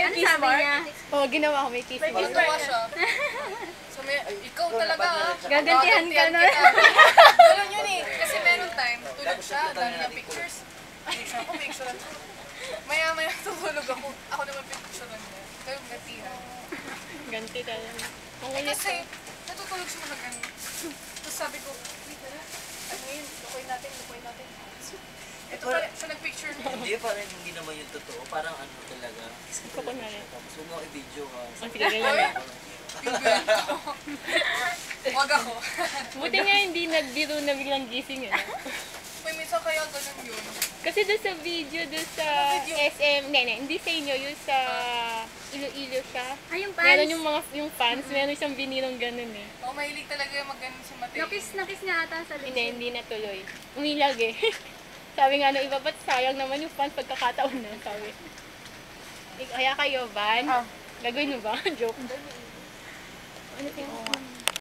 yung kiss mark? Oo, ginawa ko may kiss mark. Ginawa siya. So, ikaw talaga Gagantihan ka na. Ganun yun eh. Kasi meron time, tulog siya, dami niya pictures. Picture ako. Maya-maya tulog ako. Ako naman picture niya. Pero gantihan. Ganti talaga. Eh kasi, natutulog siya mga ganun. Tapos sabi ko, wait na na. Ano yun? Lukoy natin. Ito pala, siya nag-picture niya. Hindi, parang hindi naman yung totoo. Parang ano talaga. Ito ko na rin. Tapos huwag mo i-video ka. Ang sige, ganyan. Yung ganun ko. Wag ako. Buti nga hindi nagbiro na biglang gising eh. May minsan kaya ganun yun. Kasi doon sa video, doon sa SM, hindi sa inyo, yung sa Iloilo siya. Ay, yung fans. Meron yung fans, meron siyang binirong ganun eh. Oo, mahilig talaga yung mag-ganun si Mateo. Nakis nga ata sa likod. Hindi natuloy. Umilag eh. Sabi nga nung iba, ba't sayang naman yung fans pagkakataon na, sabi. Kaya kayo, Van? Gagawin mo ba? Joke. Ano